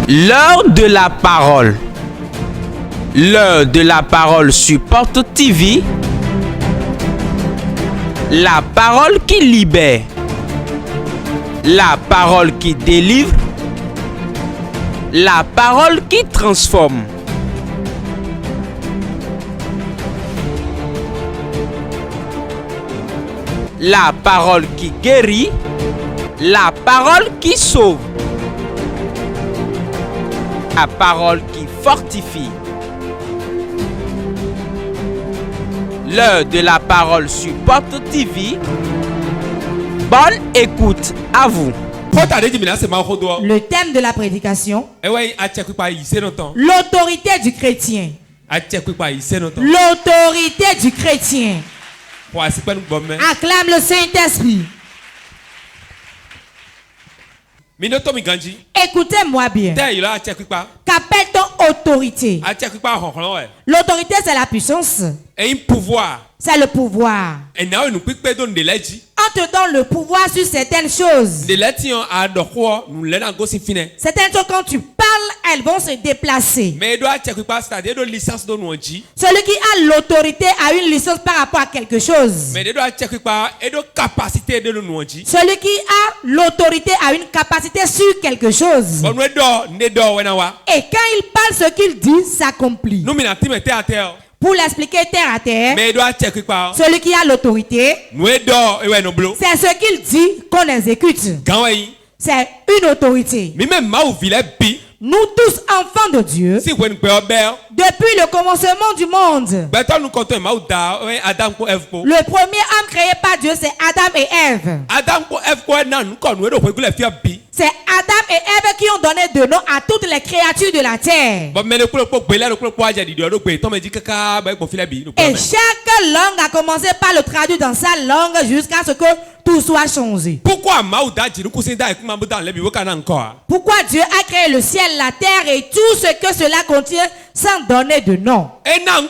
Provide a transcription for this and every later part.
L'heure de la parole. L'heure de la parole sur Porte TV. La parole qui libère. La parole qui délivre. La parole qui transforme. La parole qui guérit. La parole qui sauve. La parole qui fortifie. L'heure de la parole sur Porte TV. Bonne écoute à vous. Le thème de la prédication, l'autorité du chrétien. L'autorité du chrétien. Acclame le Saint-Esprit. Écoutez-moi bien. Qu'appelle-t-on autorité? L'autorité, c'est la puissance. C'est le pouvoir. On te donne le pouvoir sur certaines choses. Certaines choses, quand tu parles, elles vont se déplacer. Celui qui a l'autorité a une licence par rapport à quelque chose. Celui qui a l'autorité a une capacité sur quelque chose. Et quand il parle, ce qu'il dit s'accomplit. Pour l'expliquer terre à terre, celui qui a l'autorité, c'est ce qu'il dit qu'on exécute. C'est une autorité. Nous tous enfants de Dieu, depuis le commencement du monde, le premier homme créé par Dieu, c'est Adam et Ève. C'est Adam et Ève qui ont donné de nom à toutes les créatures de la terre. Et chaque langue a commencé par le traduire dans sa langue jusqu'à ce que tout soit changé. Pourquoi Dieu a créé le ciel, la terre et tout ce que cela contient sans donner de nom? Il n'a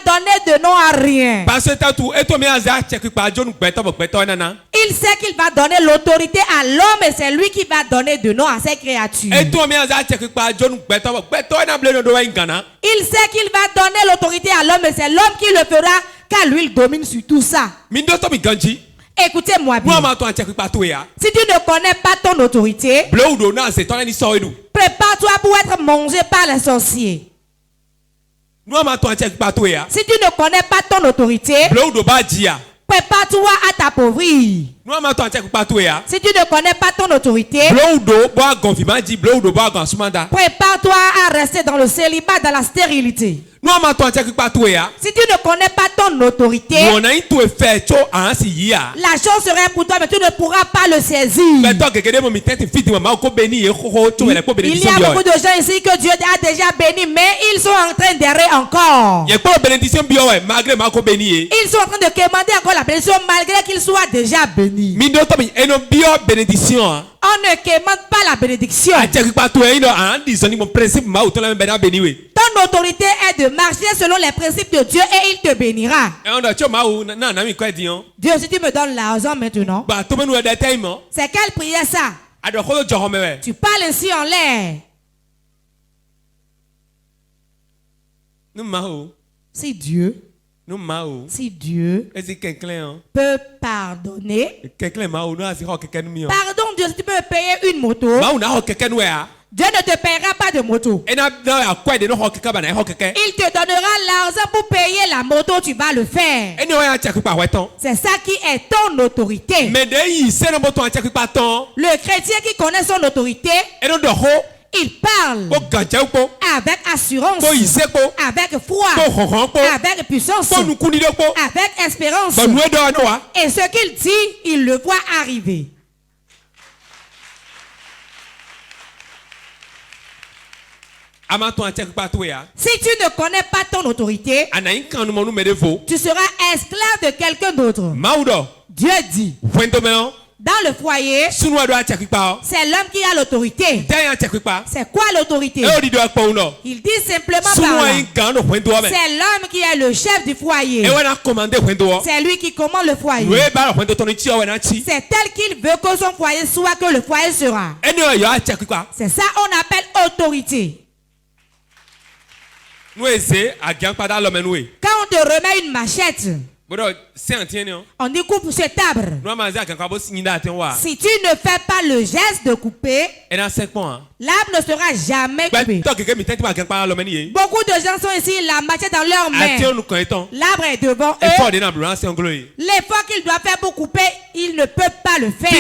donné de nom à rien. Il sait qu'il va donner l'autorité à l'homme et c'est lui qui va donner de nom à ses créatures. Il sait qu'il va donner l'autorité à l'homme et c'est l'homme qui le fera car lui il domine sur tout ça. Écoutez-moi bien. Si tu ne connais pas ton autorité, prépare-toi pour être mangé par les sorciers. Si tu ne connais pas ton autorité, prépare-toi à t'appauvrir. Si tu ne connais pas ton autorité, prépare-toi à rester dans le célibat, dans la stérilité. Si tu ne connais pas ton autorité, la chose serait pour toi, mais tu ne pourras pas le saisir. Il y a beaucoup de gens ici que Dieu a déjà béni, mais ils sont en train d'errer encore. Ils sont en train de quémander encore la bénédiction malgré qu'ils soient déjà bénis. On ne quémande pas la bénédiction. Ton autorité est de marcher selon les principes de Dieu et il te bénira. Dieu, si tu me donnes l'argent maintenant, c'est quelle prière ça? Tu parles ainsi en l'air. Si Dieu peut pardonner, pardon Dieu, si tu peux me payer une moto, Dieu ne te paiera pas de moto. Il te donnera l'argent pour payer la moto, tu vas le faire. C'est ça qui est ton autorité. Le chrétien qui connaît son autorité, il parle avec assurance, avec foi, avec puissance, avec espérance. Et ce qu'il dit, il le voit arriver. Si tu ne connais pas ton autorité, tu seras esclave de quelqu'un d'autre. Dieu dit, Dans le foyer, c'est l'homme qui a l'autorité. C'est quoi l'autorité? Il dit simplement par là, c'est l'homme qui est le chef du foyer. C'est lui qui commande le foyer. C'est tel qu'il veut que son foyer soit, que le foyer sera. C'est ça qu'on appelle autorité. Quand on te remet une machette, on dit coupe cet arbre. Si tu ne fais pas le geste de couper, l'arbre ne sera jamais coupé. Beaucoup de gens sont ici, la machette dans leurs mains. L'arbre est devant eux. L'effort qu'ils doivent faire pour couper, ils ne peuvent pas le faire.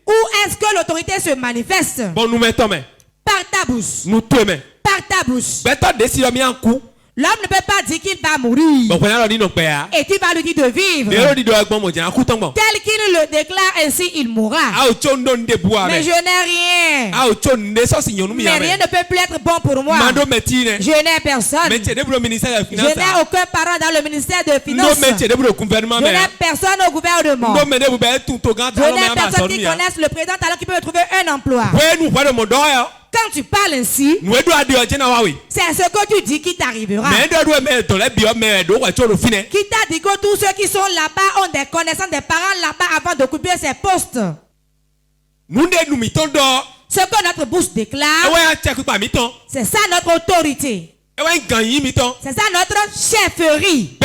Où est-ce que l'autorité se manifeste? Par ta bouche. Par ta bouche. L'homme ne peut pas dire qu'il va mourir. Et tu vas lui dire de vivre. Tel qu'il le déclare ainsi, il mourra. Mais je n'ai rien. Mais rien ne peut plus être bon pour moi. Je n'ai personne. Je n'ai aucun parent dans le ministère de Finances. Je n'ai personne au gouvernement. Je n'ai personne qui connaisse le président alors qu'il peut trouver un emploi. Quand tu parles ainsi, c'est ce que tu dis qui t'arrivera. Qui t'a dit que tous ceux qui sont là-bas ont des connaissances des parents là-bas avant d'occuper ces postes. Ce que notre bouche déclare, c'est ça notre autorité. C'est ça notre chefferie.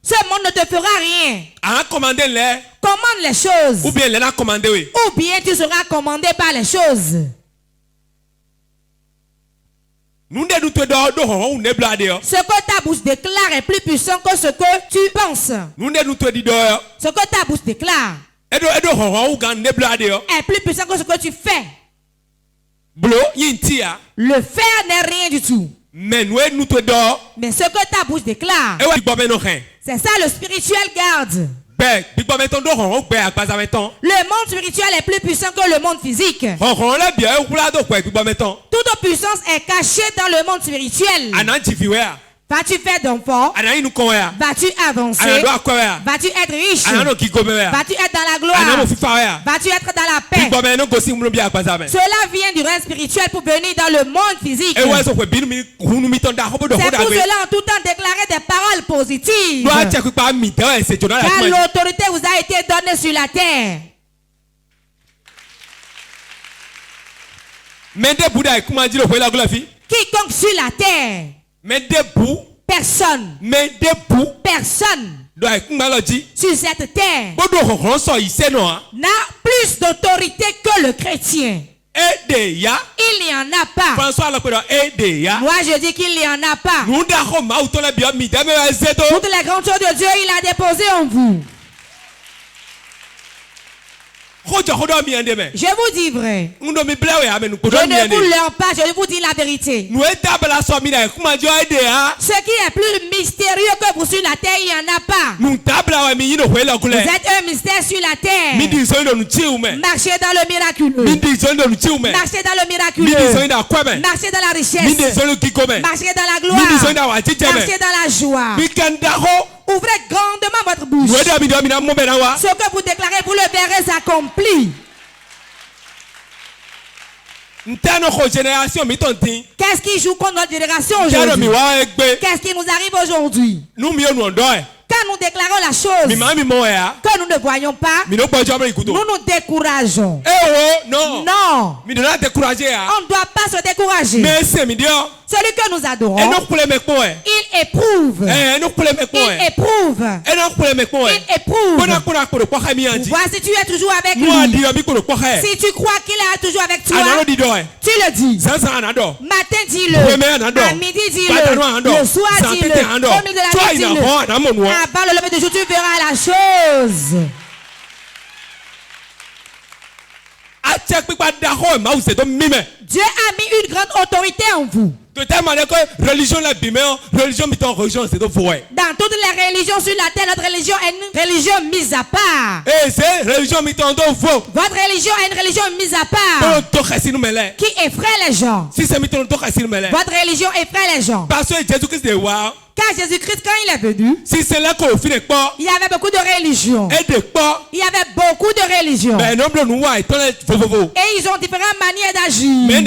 Ce monde ne te fera rien. Commande les choses. Ou bien tu seras commandé par les choses. Ce que ta bouche déclare est plus puissant que ce que tu penses. Ce que ta bouche déclare est plus puissant que ce que tu fais. Le faire n'est rien du tout. Mais ce que ta bouche déclare, c'est ça le spirituel garde. Le monde spirituel est plus puissant que le monde physique. Toute puissance est cachée dans le monde spirituel. Vas-tu faire d'enfants? Vas-tu avancer? Vas-tu être riche? Vas-tu être dans la gloire? Vas-tu être dans la paix? Cela vient du règne spirituel pour venir dans le monde physique. C'est pour cela en tout temps déclarer des paroles positives. Car l'autorité vous a été donnée sur la terre. Quiconque sur la terre, personne sur cette terre n'a plus d'autorité que le chrétien. Il n'y en a pas. Moi je dis qu'il n'y en a pas. Toutes les grandes choses de Dieu il a déposées en vous. Je vous dis vrai. Je ne vous leurre pas, je vous dis la vérité. Ce qui est plus mystérieux que vous sur la terre, il n'y en a pas. Vous êtes un mystère sur la terre. Marchez dans le miraculeux. Marchez dans le miraculeux. Marchez dans la richesse. Marchez dans la gloire. Marchez dans la joie. Ouvrez grandement votre bouche. Ce que vous déclarez, vous le verrez accompli. Qu'est-ce qui joue contre notre génération aujourd'hui? Qu'est-ce qui nous arrive aujourd'hui? Quand nous déclarons la chose que nous ne voyons pas, nous nous décourageons. Non. On ne doit pas se décourager. Celui que nous adorons, il éprouve. Il éprouve. Voici, tu es toujours avec lui. Si tu crois qu'il est toujours avec toi, tu le dis. Matin, dis-le. À midi, dis-le. Le soir, dis-le. Au milieu de la nuit, dis-le. Avant le lever du jour, tu verras la chose. Dieu a mis une grande autorité en vous. Dans toutes les religions sur la terre, notre religion est une religion mise à part. Votre religion est une religion mise à part qui effraie les gens. Votre religion effraie les gens. Car Jésus-Christ, quand il est venu, si c'est là qu'on finit pas, il y avait beaucoup de religions. et de pas, Il y avait beaucoup de religions. ben non plus nous et Et ils ont différentes manières d'agir. mais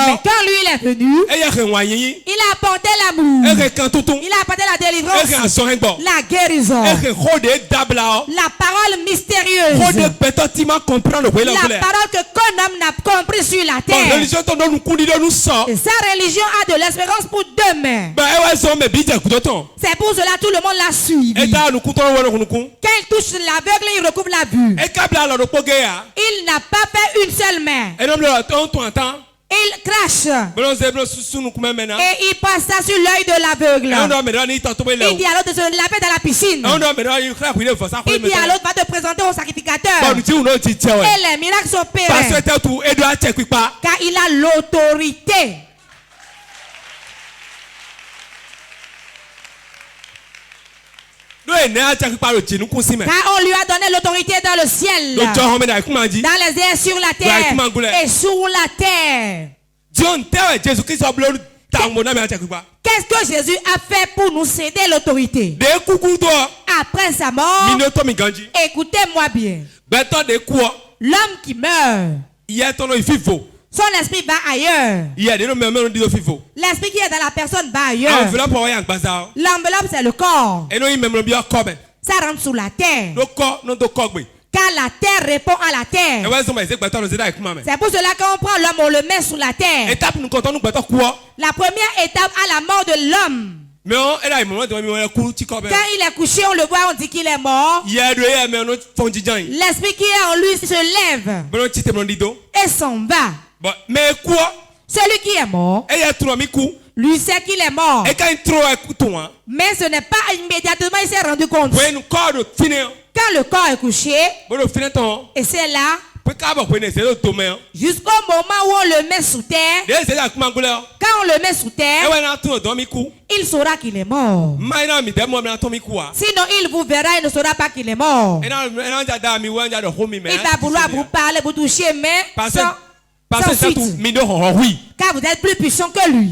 Mais quand lui il est venu, il a apporté l'amour. Il a apporté la délivrance, la guérison, la parole mystérieuse, la parole que qu'un homme n'a compris sur la terre. Et sa religion a de l'espérance pour demain. C'est pour cela tout le monde l'a suivi. Quand il touche l'aveugle, il recouvre la vue. Il n'a pas fait une seule main. Il crache. Et il passe ça sur l'œil de l'aveugle. Il dit à l'autre de se laver dans la piscine. Il dit à l'autre va te présenter au sacrificateur. Et les miracles sont pérennes. Car il a l'autorité. Car on lui a donné l'autorité dans le ciel, dans les airs, sur la terre et sur la terre. Qu'est-ce que Jésus a fait pour nous céder l'autorité? Après sa mort, écoutez-moi bien. L'homme qui meurt, son esprit va ailleurs. L'esprit qui est dans la personne va ailleurs. L'enveloppe, c'est le corps. Ça rentre sous la terre. Car la terre répond à la terre. C'est pour cela qu'on prend l'homme, on le met sous la terre. La première étape à la mort de l'homme. Quand il est couché, on le voit, on dit qu'il est mort. L'esprit qui est en lui se lève et s'en va. Celui qui est mort, lui sait qu'il est mort. Mais ce n'est pas immédiatement, il s'est rendu compte. Quand le corps est couché, et c'est là, jusqu'au moment où on le met sous terre, quand on le met sous terre, il saura qu'il est mort. Sinon, il vous verra, il ne saura pas qu'il est mort. Il va vouloir vous parler, vous toucher, mais sans suite. Car vous êtes plus puissant que lui.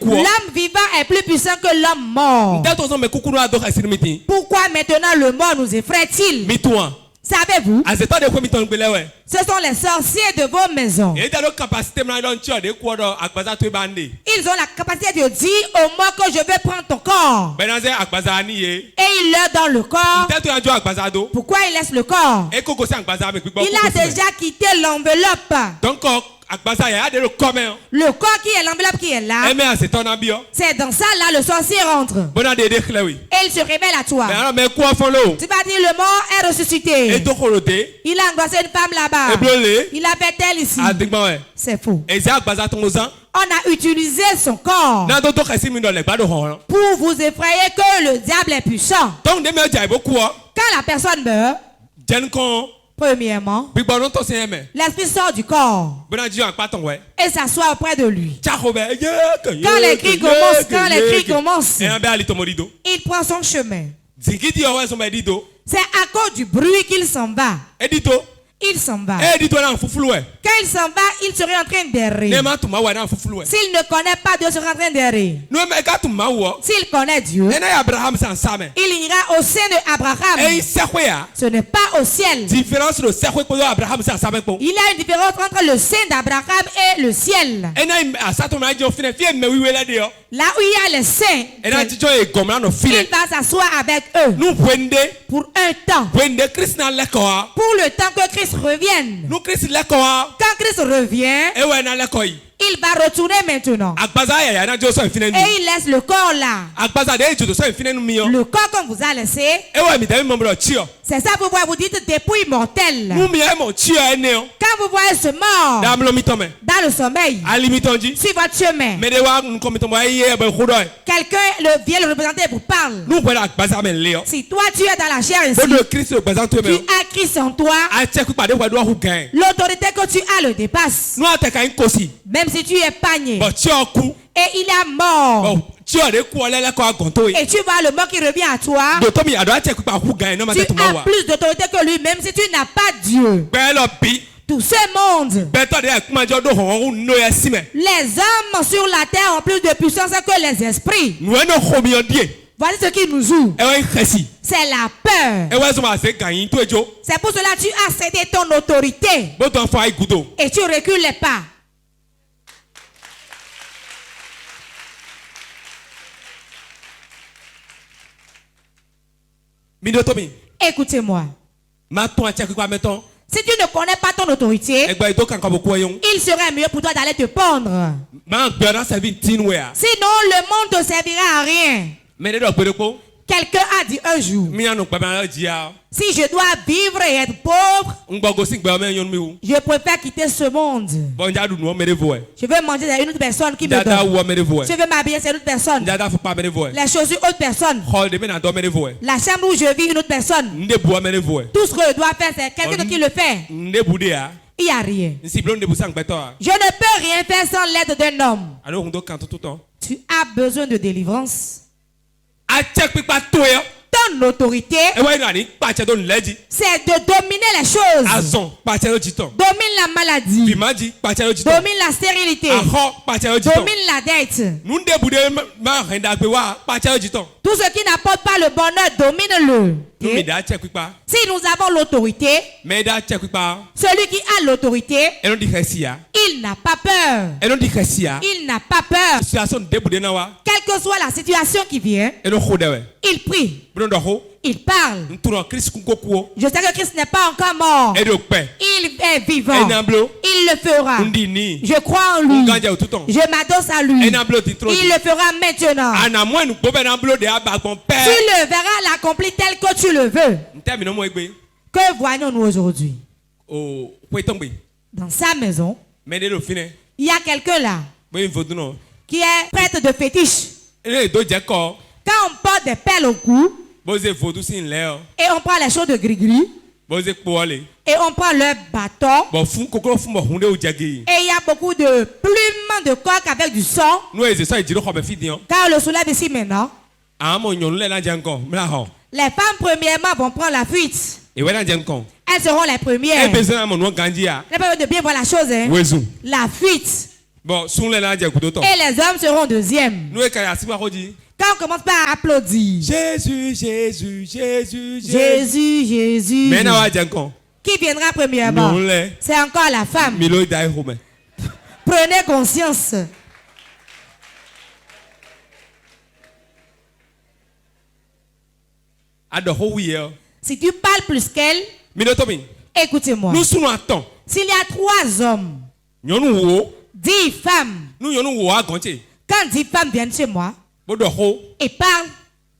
L'homme vivant est plus puissant que l'homme mort. Pourquoi maintenant le mort nous effraie-t-il? Savez-vous? Ce sont les sorciers de vos maisons. Ils ont la capacité de dire au mort que je vais prendre ton corps. Et il leur donne le corps. Pourquoi il laisse le corps? Il a déjà quitté l'enveloppe. Le corps qui est l'enveloppe qui est là, c'est dans ça là le sorcier rentre. Et il se révèle à toi. Tu vas dire le mort est ressuscité. Il a angoissé une femme là-bas. Il a fait elle ici. C'est faux. On a utilisé son corps pour vous effrayer que le diable est puissant. Quand la personne meurt, premièrement, l'esprit sort du corps et s'assoit auprès de lui. Quand les cris commencent, il prend son chemin. C'est à cause du bruit qu'il s'en va. Il s'en va. Quand il s'en va, il serait en train d'errer. S'il ne connaît pas Dieu, il serait en train d'errer. S'il connaît Dieu, il ira au sein d'Abraham. Ce n'est pas au ciel. Il y a une différence entre le sein d'Abraham et le ciel. Là où il y a les saints, il va s'asseoir avec eux pour un temps. Pour le temps que Christ revienne. Quand Christ revient, il va retourner maintenant. Et il laisse le corps là. Le corps qu'on vous a laissé, c'est ça vous voyez, vous dites dépouille mortelle. Quand vous voyez ce mort dans le sommeil, sur votre chemin, quelqu'un vient le représenter et vous parle. Si toi tu es dans la chair ici, tu as Christ en toi, l'autorité que tu as le dépasse. Même si tu es pagné et il est mort, et tu vois le mort qui revient à toi, tu as plus d'autorité que lui, même si tu n'as pas Dieu. Tout ce monde. Les hommes sur la terre ont plus de puissance que les esprits. Voici ce qui nous joue. C'est la peur. C'est pour cela que tu as cédé ton autorité. Et tu recules les pas. Écoutez-moi. Si tu ne connais pas ton autorité, il serait mieux pour toi d'aller te pendre. Sinon, le monde ne te servira à rien. Quelqu'un a dit un jour, si je dois vivre et être pauvre, je préfère quitter ce monde. Je veux manger à une autre personne qui me donne. Je veux m'habiller à une autre personne. Les chaussures autre personne. La chambre où je vis une autre personne. Tout ce que je dois faire, c'est quelqu'un qui le fait. Il n'y a rien. Je ne peux rien faire sans l'aide d'un homme. Tu as besoin de délivrance. Ton autorité, c'est de dominer les choses. Domine la maladie. Domine la stérilité. Domine la dette. Tout ce qui n'apporte pas le bonheur, domine-le. Okay? Si nous avons l'autorité, celui qui a l'autorité, il n'a pas peur. Il n'a pas peur. Quelle que soit la situation qui vient, il prie. Il parle. Je sais que Christ n'est pas encore mort. Il est vivant. Il le fera. Je crois en lui. Je m'adosse à lui. Il le fera maintenant. Tu le verras l'accomplir tel que tu le veux. Que voyons-nous aujourd'hui? Dans sa maison, il y a quelqu'un là qui est prêtre de fétiche. Quand on porte des perles au cou, et on prend les choses de gris-gris, et on prend leur bâton, et il y a beaucoup de plumes de coq avec du sang, car le soulève ici maintenant. Les femmes premièrement vont prendre la fuite. Elles seront les premières. Elles peuvent de bien voir la chose. Hein? La fuite. Et les hommes seront deuxièmes. Quand on commence par applaudir. Jésus, Jésus, Jésus, Jésus, Jésus. Qui viendra premièrement? C'est encore la femme. Prenez conscience. Si tu parles plus qu'elle, écoutez-moi. S'il y a 3 hommes, 10 femmes, quand 10 femmes viennent chez moi et parlent,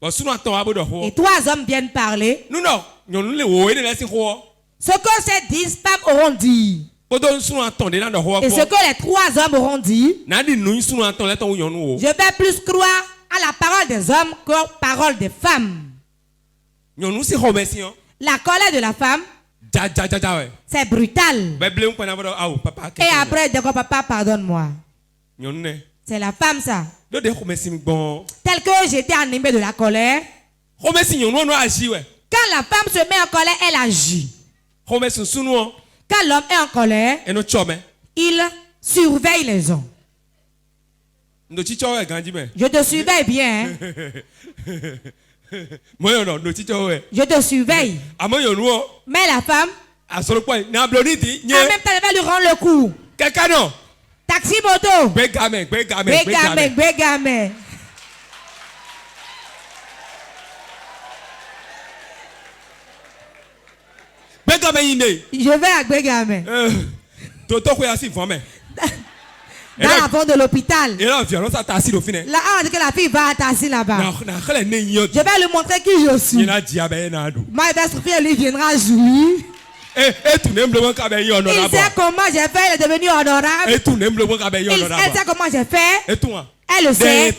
et 3 hommes viennent parler, ce que ces 10 femmes auront dit, et ce que les 3 hommes auront dit, je vais plus croire à la parole des hommes qu'à la parole des femmes. La colère de la femme, c'est brutal. Et après, d'accord, papa, pardonne-moi. C'est la femme, ça. Tel que j'étais animé de la colère, quand la femme se met en colère, elle agit. Quand l'homme est en colère, il surveille les hommes. Je te surveille bien. Hein? Je te surveille. Mais la femme, en même temps, elle va lui rendre le coup. Taxi moto. Bégamé. Je vais à Bégamé. Dans l'avant de l'hôpital. Là, on dit que la fille va assis là-bas. Je vais lui montrer qui je suis. Ma belle fille, lui viendra jouir. Il sait comment j'ai fait, elle est devenue honorable. Elle sait comment j'ai fait. Elle le sait.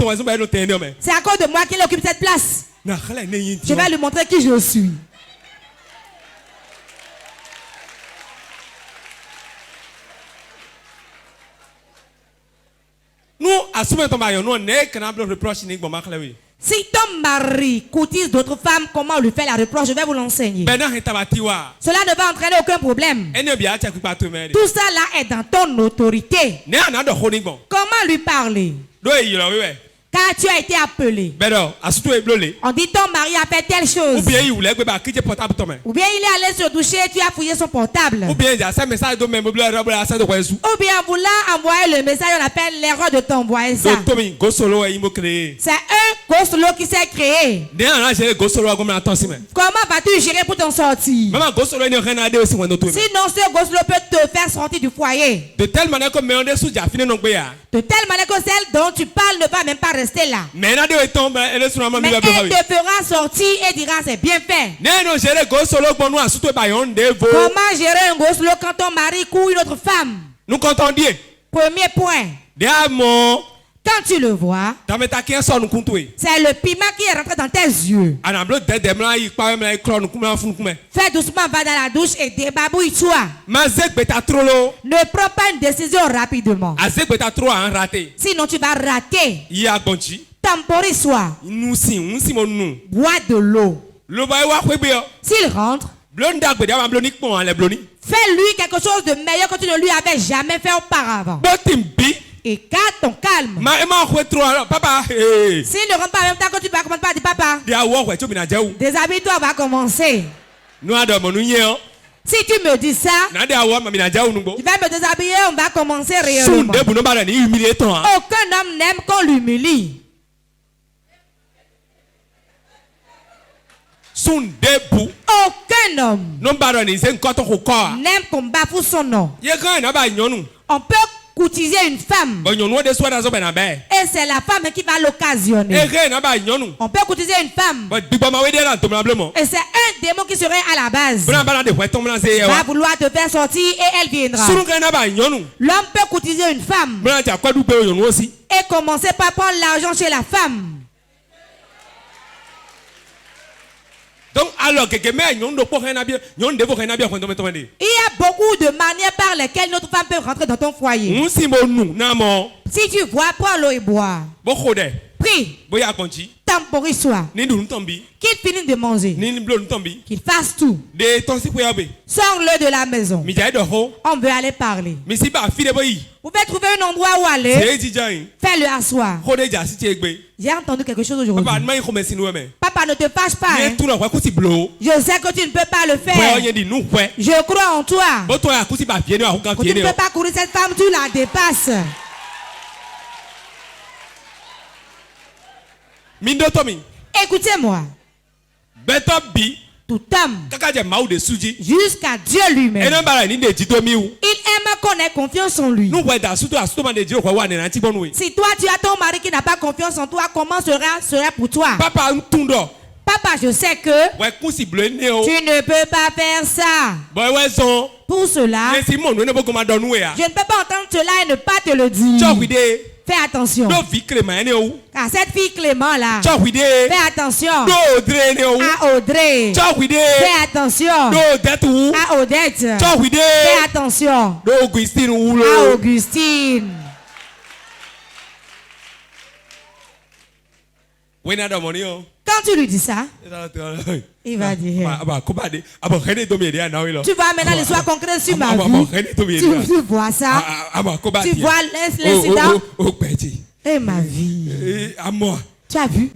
C'est à cause de moi qu'il occupe cette place. Je vais lui montrer qui je suis. Si ton mari courtise d'autres femmes, comment lui faire la reproche? Je vais vous l'enseigner. Cela ne va entraîner aucun problème. Tout ça là est dans ton autorité. Comment lui parler? Car tu as été appelé. On dit ton mari a fait telle chose. Ou bien il est allé se doucher et tu as fouillé son portable. Ou bien vous l'a envoyé le message, on appelle l'erreur de t'envoyer ça. C'est un goslo qui s'est créé. Comment vas-tu gérer pour t'en sortir? Sinon ce goslo peut te faire sortir du foyer. De telle manière que celle dont tu parles ne va même pas rester là. Mais elle te fera sortir et dira c'est bien fait. Comment gérer un goslo quand ton mari court une autre femme? Nous comptons Dieu. Premier point. Quand tu le vois, c'est le piment qui est rentré dans tes yeux. Fais doucement, va dans la douche et débabouille-toi. Ne prends pas une décision rapidement. Sinon tu vas rater. Temporise-toi. Bois de l'eau. S'il rentre, fais-lui quelque chose de meilleur que tu ne lui avais jamais fait auparavant. Et garde ton calme. S'il ne rentre pas en même temps que tu vas commencer par dire papa, déshabille-toi, on va commencer. Si tu me dis ça, tu vas me déshabiller, on va commencer réellement. Aucun homme n'aime qu'on l'humilie. Aucun homme n'aime qu'on bafoue son nom. On peut courtiser une femme et c'est la femme qui va l'occasionner. On peut courtiser une femme et c'est un démon qui serait à la base va vouloir te faire sortir et elle viendra. L'homme peut courtiser une femme et commencer par prendre l'argent chez la femme. Donc, alors, il y a beaucoup de manières par lesquelles notre femme peut rentrer dans ton foyer. Si tu vois, prends l'eau et bois. Prie. Temporise-toi. Qu'il finisse de manger. Qu'il fasse tout. Sors-le de la maison. On veut aller parler. Vous pouvez trouver un endroit où aller. Fais-le asseoir. J'ai entendu quelque chose aujourd'hui. Papa, ne te fâche pas. Hein? Je sais que tu ne peux pas le faire. Je crois en toi. Tu ne peux pas courir cette femme, tu la dépasses. Écoutez-moi. Tout homme, jusqu'à Dieu lui-même, il aime qu'on ait confiance en lui. Si toi tu as ton mari qui n'a pas confiance en toi, comment sera pour toi? Papa, je sais que tu ne peux pas faire ça. Pour cela, je ne peux pas entendre cela et ne pas te le dire. Fais attention. À cette fille Clément là. Fais attention. À Audrey. Fais attention. À Odette. Fais attention. À Augustine. Quand tu lui dis ça, il va dire tu vois maintenant l'histoire concrète sur ma vie. Tu vois ça. Tu vois l'incident. Et ma vie. Tu as vu?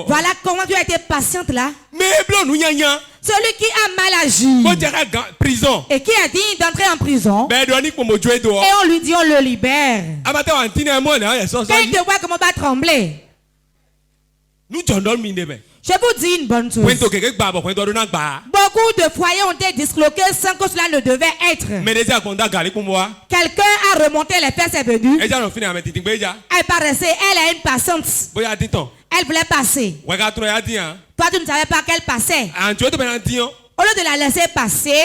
Voilà comment tu as été patiente là. Celui qui a mal agi et qui a dit d'entrer en prison, et on lui dit on le libère. Quand il te voit comment va trembler. Je vous dis une bonne chose. Beaucoup de foyers ont été disloqués sans que cela ne devait être. Quelqu'un a remonté les fesses et venu. Elle paraissait, elle a une passante. Elle voulait passer. Toi, tu ne savais pas qu'elle passait. Au lieu de la laisser passer,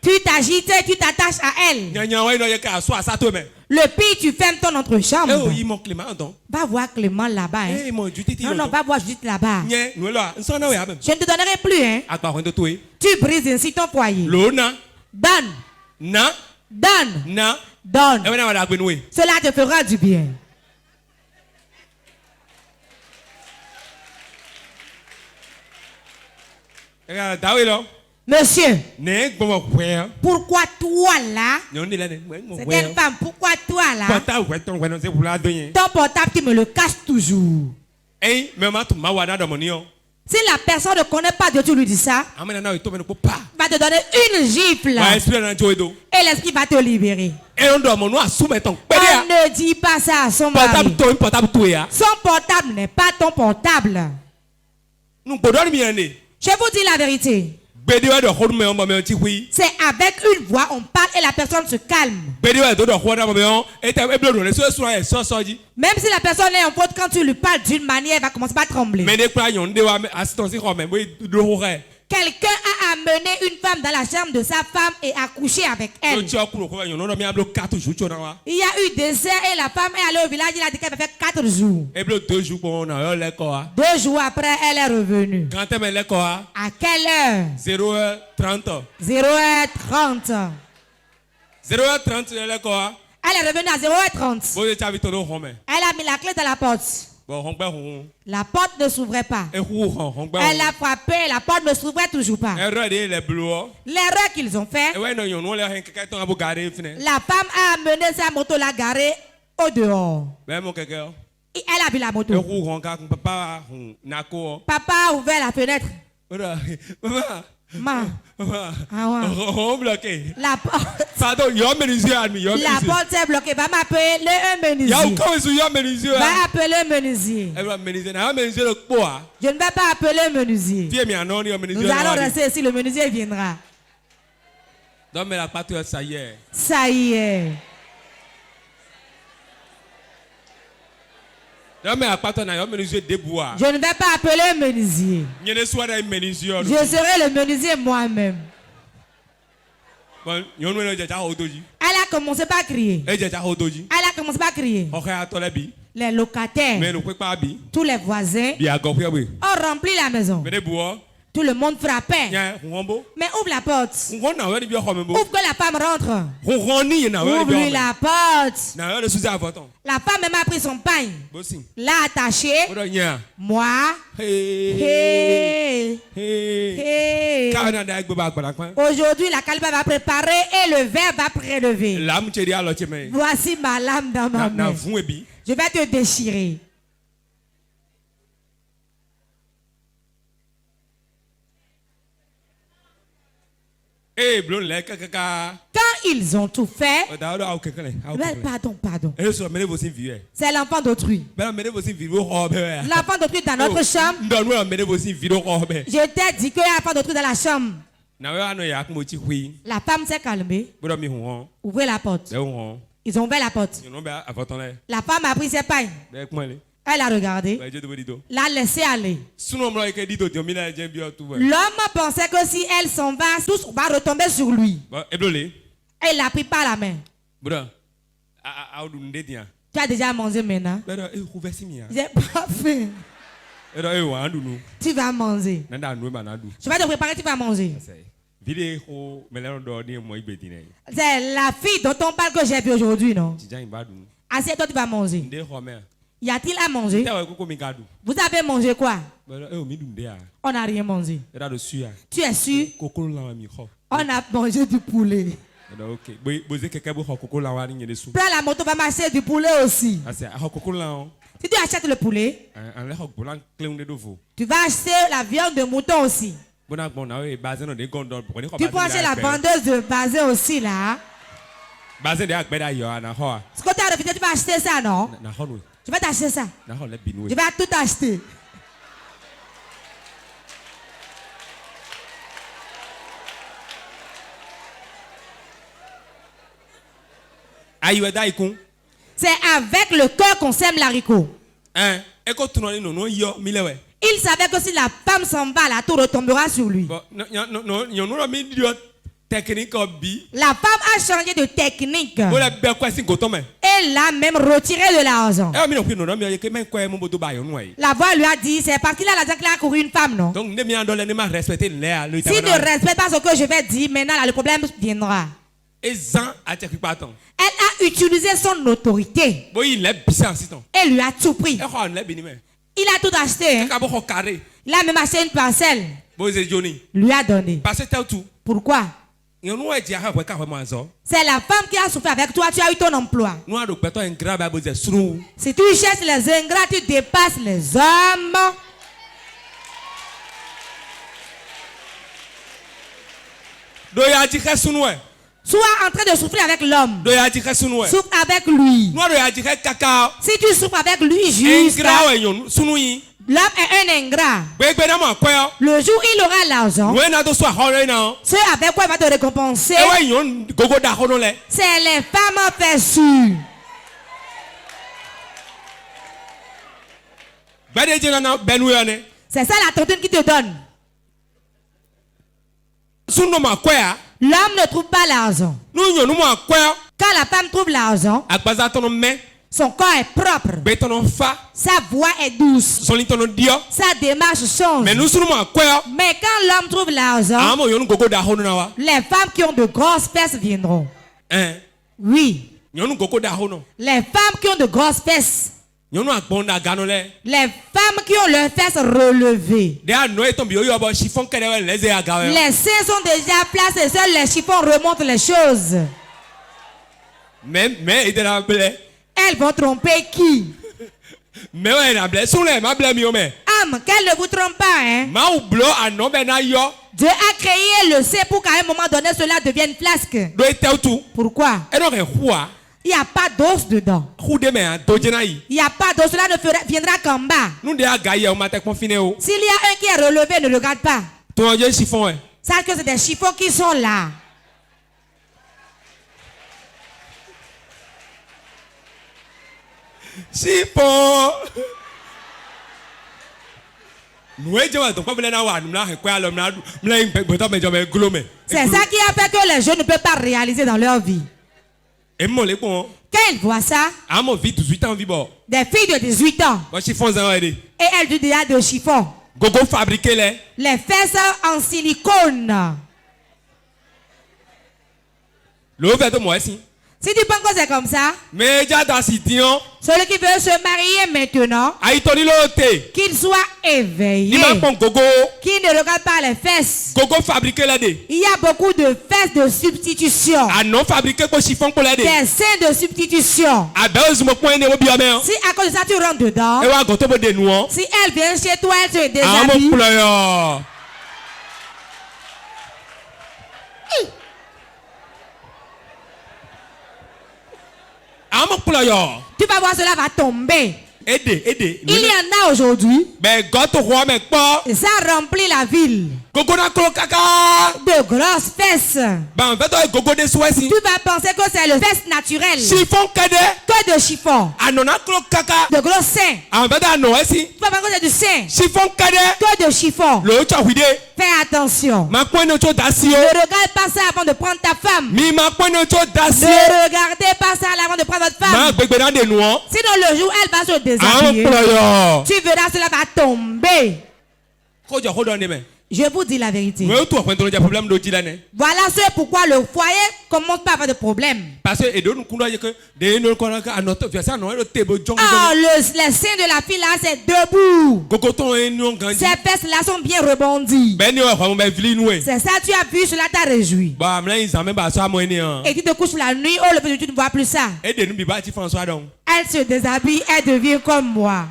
tu t'agites, tu t'attaches à elle. Le pire, tu fermes ton entrejambe. Va voir Clément là-bas. Hein. Non, va voir Judith là-bas. Je ne te donnerai plus. Hein. Tu brises ainsi ton foyer. Donne. Donne. Cela te fera du bien. Monsieur, pourquoi toi là? C'est une femme, pourquoi toi là? Ton portable, tu me le caches toujours. Si la personne ne connaît pas Dieu, tu lui dis ça, va te donner une gifle. Et l'esprit va te libérer. On ne dit pas ça à son mari. Son portable n'est pas ton portable. Je vous dis la vérité. C'est avec une voix, on parle et la personne se calme. Même si la personne est en faute, quand tu lui parles d'une manière, elle va commencer à trembler. Quelqu'un a amené une femme dans la chambre de sa femme et a couché avec elle. Il y a eu dessert et la femme est allée au village, il a dit qu'elle va faire 4 jours. 2 jours après, elle est revenue. À quelle heure? 0h30. 0h30. 0h30, elle est revenue à 0h30. Elle a mis la clé dans la porte. La porte ne s'ouvrait pas. Elle a frappé, la porte ne s'ouvrait toujours pas. L'erreur qu'ils ont fait, la femme a amené sa moto, la garée au dehors. Et elle a vu la moto. Papa a ouvert la fenêtre. La porte. Pardon, la porte est bloquée. Va m'appeler un menuisier. Va appeler un menuisier. Je ne vais pas appeler un menuisier. Nous allons rester ici, le menuisier viendra. Ça y est. Ça y est. Je ne vais pas appeler un menuisier. Je serai le menuisier moi-même. Elle a commencé par crier. Les locataires, tous les voisins ont rempli la maison. Tout le monde frappait. Mais ouvre la porte. Ouvre que la femme rentre. Ouvre la porte. La femme même a pris son pain. L'a attaché. Moi. Aujourd'hui, la calba va préparer et le verre va prélever. Voici ma lame dans ma main. Je vais te déchirer. Quand ils ont tout fait, pardon. C'est l'enfant d'autrui. L'enfant d'autrui dans notre chambre. Je t'ai dit qu'il y a un enfant d'autrui dans la chambre. La femme s'est calmée. Ouvrez la porte. Ils ont ouvert la porte. La femme a pris ses pains. Elle a regardé, l'a laissé aller. L'homme pensait que si elle s'en va, tout va retomber sur lui. Elle l'a pris par la main. Tu as déjà mangé maintenant? J'ai pas faim. Tu vas manger. Je vais te préparer, tu vas manger. C'est la fille dont on parle que j'ai vue aujourd'hui, non? Assieds-toi, tu vas manger. Y a-t-il à manger? Vous avez mangé quoi? On n'a rien mangé. Tu es sûr? On a mangé du poulet. Prends la moto, va m'acheter du poulet aussi. Si tu achètes le poulet, tu vas acheter la viande de mouton aussi. Tu peux acheter la vendeuse de bazin aussi là. Ce que tu as refusé, tu vas acheter ça, non? Je vais t'acheter ça. Je vais tout acheter. C'est avec le cœur qu'on sème l'haricot. Il savait que si la femme s'en va, la tour retombera sur lui. La femme a changé de technique. Elle l'a même retiré de l'argent. La voix lui a dit, c'est parce qu'il a l'argent qu'il a couru une femme, non? Si tu ne respectes pas ce que je vais dire, maintenant là, le problème viendra. Elle a utilisé son autorité. Elle lui a tout pris. Il a tout acheté. Hein? Il a même acheté une parcelle. lui a donné. Pourquoi? C'est la femme qui a souffert avec toi, tu as eu ton emploi. Si tu cherches les ingrats, tu dépasses les hommes. Sois en train de souffrir avec l'homme. Souffre avec lui. Si tu souffres avec lui, juste. L'homme est un ingrat. Le jour où il aura l'argent, ce avec quoi il va te récompenser, c'est les femmes perçues. C'est ça la doctrine qui te donne. L'homme ne trouve pas l'argent. Quand la femme trouve l'argent, son corps est propre. Sa voix est douce. Sa démarche change. Mais quand l'homme trouve l'argent, les femmes qui ont de grosses fesses viendront. Oui. Les femmes qui ont de grosses fesses. Les femmes qui ont leurs fesses relevées. Les seins sont déjà placés. Seuls les chiffons remontent les choses. Elles vont tromper qui? Qu'elle ne vous trompe pas, hein? Dieu a créé le sein pour qu'à un moment donné cela devienne flasque. Pourquoi? Il n'y a pas d'os dedans. Il n'y a pas d'os, cela ne viendra qu'en bas. S'il y a un qui est relevé, ne regarde pas. Sache que c'est des chiffons qui sont là. Chiffon. C'est ça qui a fait que les jeunes ne peuvent pas réaliser dans leur vie. Quand ils voient ça, des filles de 18 ans, et elles disent déjà de chiffon, les fesses en silicone. Si tu penses que c'est comme ça, celui qui veut se marier maintenant, qu'il soit éveillé, qu'il ne regarde pas les fesses. Il y a beaucoup de fesses de substitution, des seins de substitution. Si à cause de ça tu rentres dedans, si elle vient chez toi, elle se déshabille. Tu vas voir, cela va tomber. Il y en a aujourd'hui. Et ça remplit la ville de grosses fesses. Tu vas penser que c'est le fesse naturel. Que de chiffon. De gros seins. Tu vas penser que c'est du sein. Que de chiffon. Fais attention. Ne regarde pas ça avant de prendre ta femme. Ne regardez pas ça avant de prendre votre femme. Sinon le jour elle va se déshabiller, tu verras cela va tomber. Je vous dis la vérité. Voilà ce pourquoi le foyer commence pas à avoir de problème. Les seins de la fille là c'est debout. Ces fesses là sont bien rebondies. C'est ça, tu as vu, cela t'a réjoui. Et tu te couches la nuit, oh le petit, tu ne vois plus ça. Elle se déshabille, elle devient comme moi.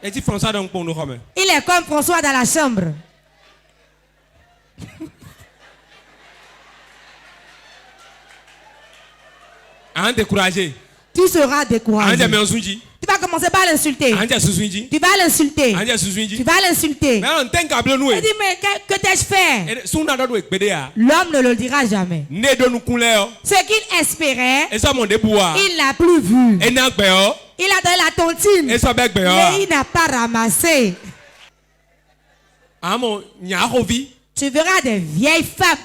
Il est comme François dans la chambre. Tu seras découragé. Tu vas commencer par l'insulter. Tu vas l'insulter. Tu vas l'insulter. Il dit mais que t'ai-je fait? L'homme ne le dira jamais. Ce qu'il espérait, il n'a plus vu. Il a donné la tontine, mais il n'a pas ramassé. Tu verras des vieilles femmes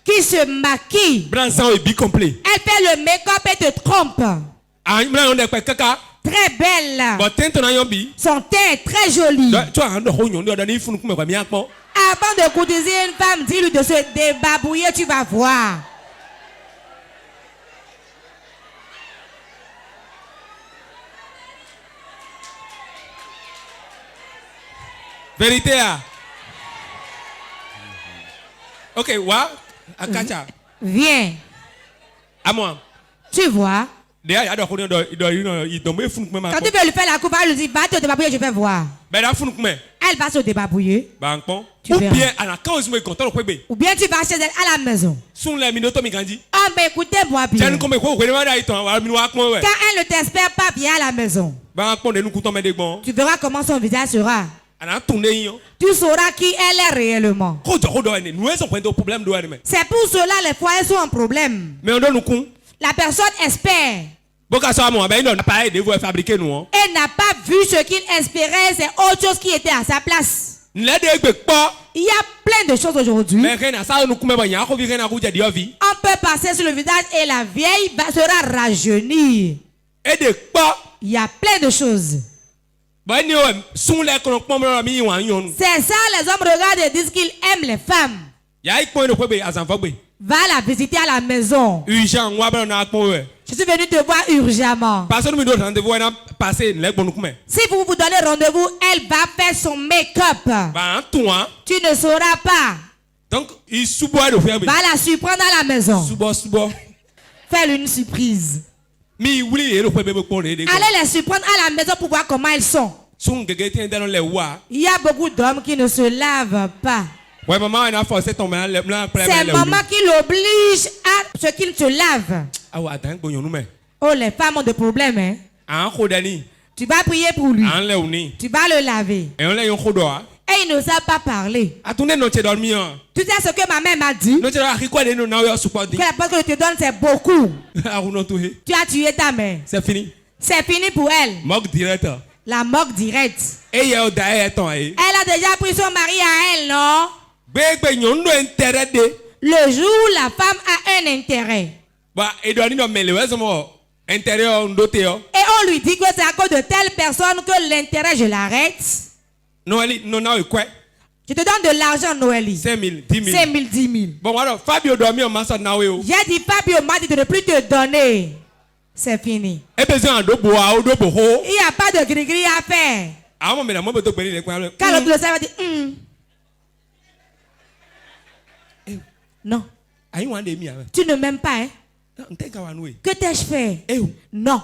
qui se maquillent. Elle fait le make-up et te trompe. Très belle. Son teint est très joli. Avant de courtiser une femme, dis-lui de se débabouiller, tu vas voir. Vérité ah. Ok, wa akacha. Viens. À moi. Tu vois? Quand tu veux lui faire la coupe, elle lui dit, va te débarbouiller, je vais voir. Elle va se débarbouiller. Ou bien tu vas chez elle à la maison. Ah, mais écoutez-moi bien. Quand elle ne t'espère pas bien à la maison, tu verras comment son visage sera. Tu sauras qui elle est réellement. C'est pour cela les foyers sont en problème. La personne espère. Elle n'a pas vu ce qu'il espérait, c'est autre chose qui était à sa place. Il y a plein de choses aujourd'hui. On peut passer sur le visage et la vieille sera rajeunie. Il y a plein de choses. C'est ça, les hommes regardent et disent qu'ils aiment les femmes. Va la visiter à la maison. Je suis venu te voir urgemment. Si vous vous donnez rendez-vous, elle va faire son make-up. Tu ne sauras pas. Va la surprendre à la maison. Fais-lui une surprise. Allez les surprendre à la maison pour voir comment elles sont. Il y a beaucoup d'hommes qui ne se lavent pas. C'est maman qui l'oblige à ce qu'il se lave. Oh, les femmes ont des problèmes, hein? Tu vas prier pour lui. Tu vas le laver. Et il ne sait pas parler. Tu sais ce que ma mère m'a dit? Que la porte que je te donne, c'est beaucoup. Tu as tué ta mère. C'est fini. C'est fini pour elle. La moque directe. Elle a déjà pris son mari à elle, non? Le jour où la femme a un intérêt. Et on lui dit que c'est à cause de telle personne que l'intérêt, je l'arrête. Je te donne de l'argent, Noélie. 5 000, 10 000. 5 000, 10 000. Bon, alors, Fabio dormi en masse. J'ai dit, Fabio m'a dit de ne plus te donner. C'est fini. Il n'y a pas de gris-gris à faire. Quand l'autre le sait, va dire, non. Tu ne m'aimes pas, hein? Que t'ai-je fait? Non.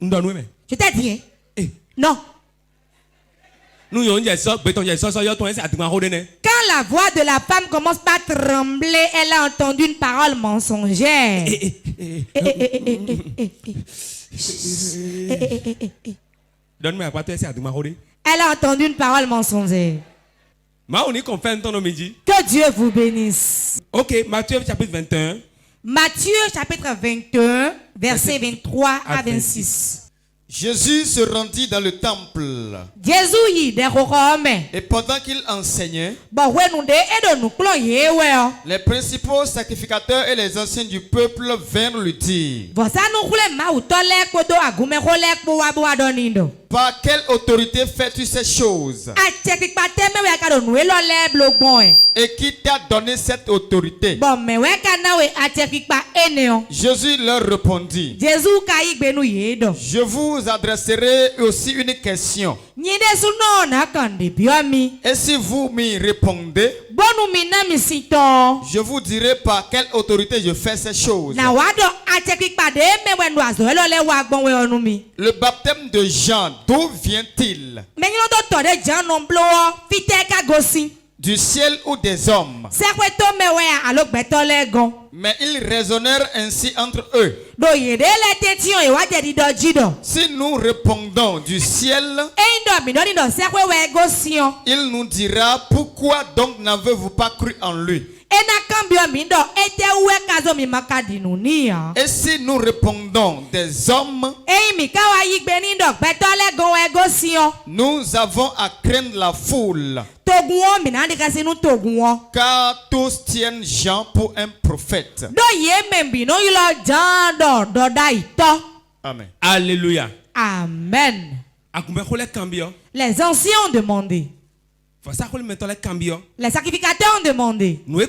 Je t'ai dit, hein? Non. Quand la voix de la femme commence par trembler, elle a entendu une parole mensongère. Elle a entendu une parole mensongère. Que Dieu vous bénisse. Ok, Matthieu chapitre 21. Matthieu chapitre 21, versets 23 à 26. Jésus se rendit dans le temple. Et pendant qu'il enseignait, les principaux sacrificateurs et les anciens du peuple vinrent lui dire: par quelle autorité fais-tu ces choses? Et qui t'a donné cette autorité? Jésus leur répondit: je vous adresserai aussi une question. Et si vous m'y répondez, je vous dirai par quelle autorité je fais ces choses. Le baptême de Jean, d'où vient-il? Du ciel ou des hommes? Mais ils raisonnèrent ainsi entre eux: si nous répondons du ciel, il nous dira: pourquoi donc n'avez-vous pas cru en lui? Et si nous répondons des hommes, nous avons à craindre la foule, car tous tiennent Jean pour un prophète. Amen. Alléluia. Amen. Les anciens ont demandé. Les sacrificateurs ont demandé. Ce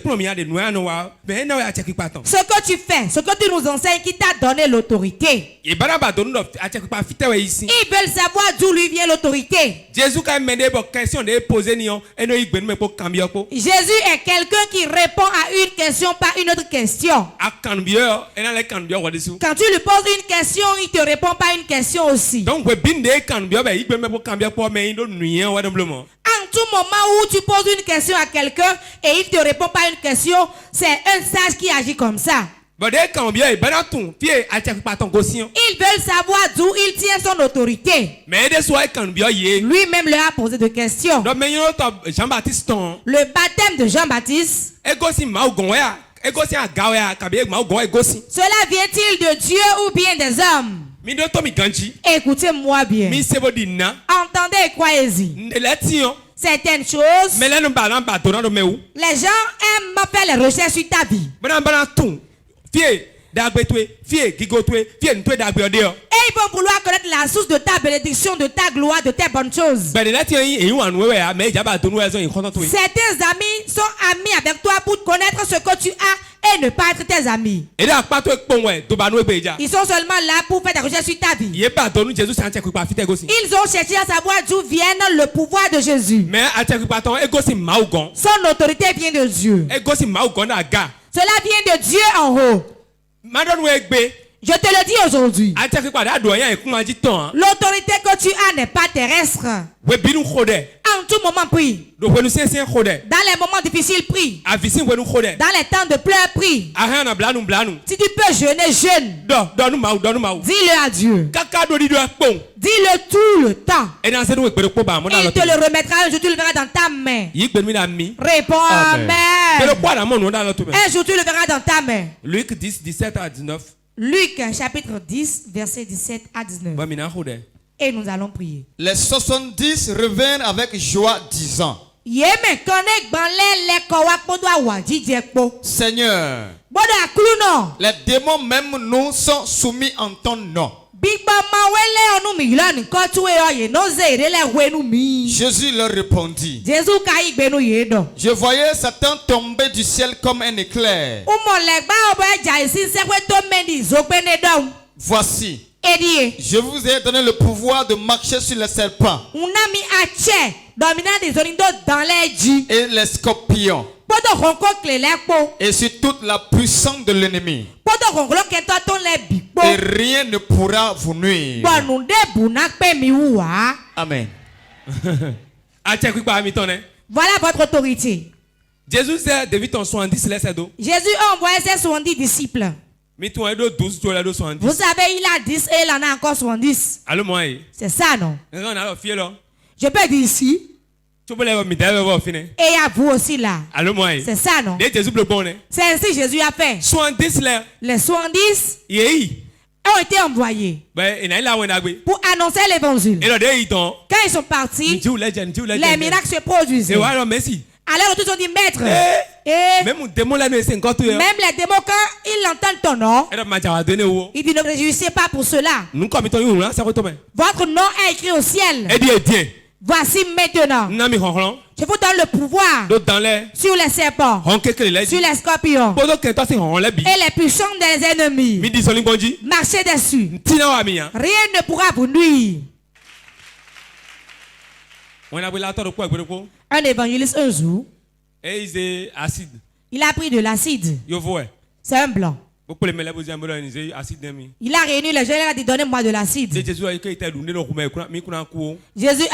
que tu fais, ce que tu nous enseignes, qui t'a donné l'autorité. Ils veulent savoir d'où lui vient l'autorité. Jésus est quelqu'un qui répond à une question par une autre question. Quand tu lui poses une question, il te répond par une question aussi. En tout moment où tu poses une question à quelqu'un et il te répond par une question, c'est un sage qui agit comme ça. Ils veulent savoir d'où il tient son autorité. Lui-même leur a posé des questions. Le baptême de Jean-Baptiste, cela vient-il de Dieu ou bien des hommes? Écoutez-moi bien. Entendez et croyez-y. Certaines choses, les gens aiment faire les recherches sur ta vie. Et ils vont vouloir connaître la source de ta bénédiction, de ta gloire, de tes bonnes choses. Certains amis sont amis avec toi pour connaître ce que tu as et ne pas être tes amis. Ils sont seulement là pour faire des recherches sur ta vie. Ils ont cherché à savoir d'où vient le pouvoir de Jésus. Son autorité vient de Dieu. Cela vient de Dieu en haut. Je te le dis aujourd'hui. L'autorité que tu as n'est pas terrestre. En tout moment, prie. Dans les moments difficiles, prie. Dans les temps de pleurs, prie. Si tu peux jeûner, jeûne. Dis-le à Dieu. Dis-le tout le temps. Et il te le remettra un jour, tu le verras dans ta main. Réponds Amen. Un jour, tu le verras dans ta main. Luc 10, 17 à 19. Luc chapitre 10, verset 17 à 19. Et nous allons prier. Les 70 revinrent avec joie, disant: Seigneur, les démons même nous sont soumis en ton nom. Jésus leur répondit: Je voyais Satan tomber du ciel comme un éclair. Voici, je vous ai donné le pouvoir de marcher sur les serpents et les scorpions et sur toute la puissance de l'ennemi. Et rien ne pourra vous nuire. Amen. Voilà votre autorité. Jésus a envoyé ses 70 disciples. Vous savez, il a 10 et il en a encore 70. C'est ça, non? Je peux dire ici. Et à vous aussi là. C'est ça, non? C'est ainsi Jésus a fait. Les 70 ont été envoyés pour annoncer l'évangile. Quand ils sont partis, les miracles se produisaient. Alors tous ont dit: Maître, même les démons quand ils entendent ton nom, ils disent: Ne réjouissez pas pour cela. Votre nom est écrit au ciel. Voici maintenant, je vous donne le pouvoir sur les serpents, sur les scorpions et les puissants des ennemis. Marchez dessus. Rien ne pourra vous nuire. Un évangéliste un jour, il a pris de l'acide. C'est un blanc. Il a réuni les gens, il a dit: Donnez-moi de l'acide. Jésus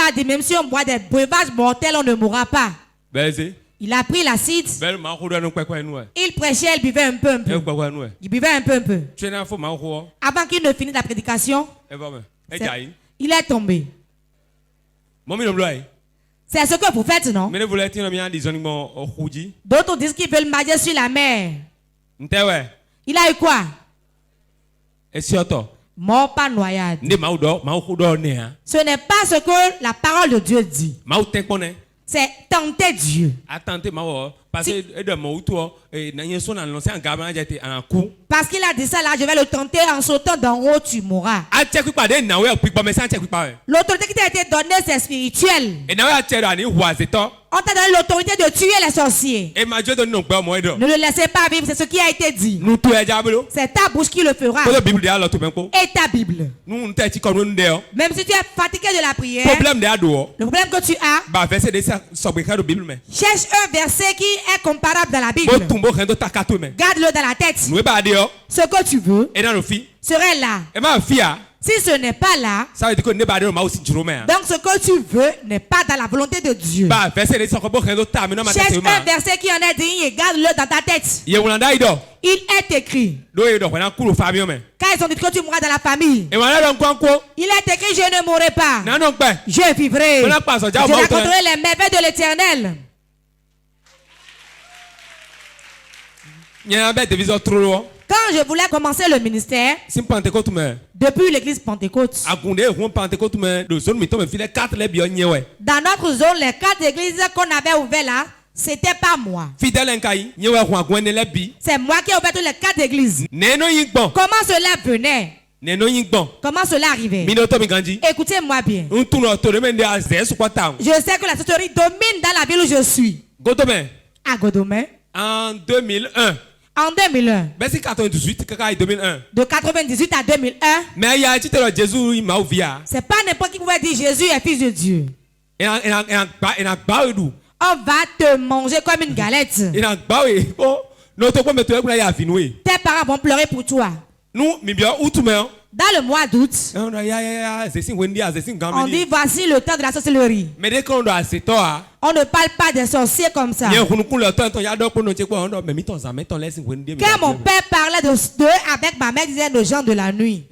a dit: Même si on boit des breuvages mortels, on ne mourra pas. Il a pris l'acide. Il prêchait, il buvait un peu. Il buvait un peu. Avant qu'il ne finisse la prédication, il est tombé. C'est ce que vous faites, non? D'autres disent qu'ils veulent marcher sur la mer. Il a eu quoi? Mort par noyade. Ce n'est pas ce que la parole de Dieu dit. C'est tenter Dieu. Parce qu'il a dit ça là: Je vais le tenter, en sautant d'en haut, tu mourras. L'autorité qui t'a été donnée, c'est spirituel. On t'a donné l'autorité de tuer les sorciers. Et ma Dieu donne non pas moi. Ne le laissez pas vivre, c'est ce qui a été dit. Nous tout est diable. C'est ta bouche qui le fera. La Bible dit alors tout bien quoi. Et ta Bible. Nous t'es comme nous dehors. Même si tu es fatigué de la prière. Problème de dehors. Le problème que tu as. Bah verset de ça sobre la Bible mais. Cherche un verset qui est comparable dans la Bible. Garde-le dans la tête. Nous pas dehors. Ce que tu veux. Et dans nos filles. Serait là. Et ma fille. Si ce n'est pas là, ça veut dire que ne pas donc ce que tu veux n'est pas dans la volonté de Dieu. Bah, cherche un verset qui en est digne et garde-le dans ta tête. Il est écrit. Quand ils ont dit que tu mourras dans la famille, il est écrit je ne mourrai pas. Je vivrai. Je raconterai les merveilles de l'Éternel. Quand je voulais commencer le ministère, depuis l'église Pentecôte, dans notre zone, les 4 églises qu'on avait ouvertes là, c'était pas moi. C'est moi qui ai ouvert toutes les 4 églises. Comment cela venait? Comment cela arrivait? Écoutez-moi bien. Je sais que la sorcellerie domine dans la ville où je suis. À Godomé. En 2001. En 2001. De 98 à 2001. C'est pas n'importe qui pouvait dire Jésus est fils de Dieu. On va te manger comme une galette. Tes parents vont pleurer pour toi. Dans le mois d'août, on dit voici le temps de la sorcellerie. On ne parle pas des sorciers comme ça. Quand mon père parlait d'eux avec ma mère, disait de gens de la nuit.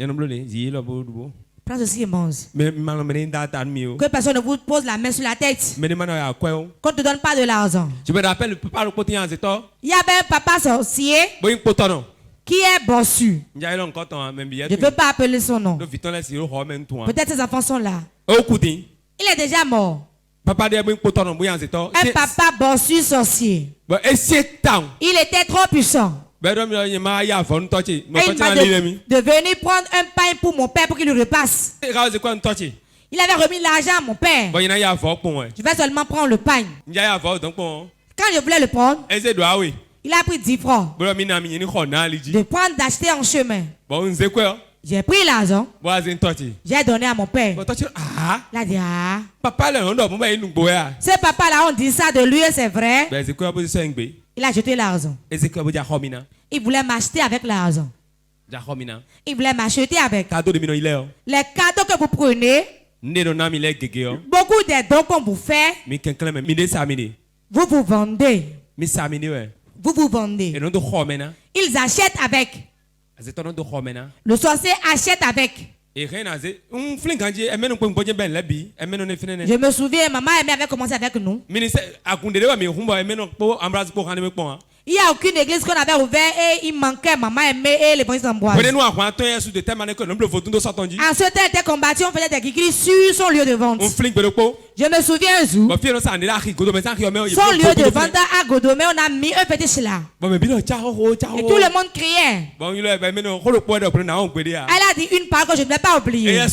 Prends ceci et mange. Que personne ne vous pose la main sur la tête. Qu'on ne te donne pas de l'argent. Il y avait un papa sorcier qui est bossu. Je ne veux pas appeler son nom. Peut-être ses enfants sont là. Il est déjà mort. Un papa bossu sorcier. Il était trop puissant. Et il m'a de venir prendre un pain pour mon père pour qu'il le repasse. Il avait remis l'argent à mon père. Je vais seulement prendre le pain. Quand je voulais le prendre, il a pris 10 francs. De prendre d'acheter en chemin. J'ai pris l'argent. J'ai donné à mon père. Il a dit ah. Ce papa-là, on dit ça de lui, c'est vrai. Il a jeté l'argent. Il voulait m'acheter avec l'argent. Il voulait m'acheter avec. Les cadeaux que vous prenez, beaucoup des dons qu'on vous fait, vous vous vendez. Vous vous vendez. Ils achètent avec. Le sorcier achète avec. Je me souviens, maman et mère avaient commencé avec nous. Il n'y a aucune église qu'on avait ouverte et il manquait maman aimée et les bons Ambroise. En ce temps, il était combattu, on faisait des guigris sur son lieu de vente. Je me souviens un jour, son lieu de vente à Godomé, on a mis un petit cela. Et tout le monde criait. Elle a dit une parole que je ne vais pas oublier. Elle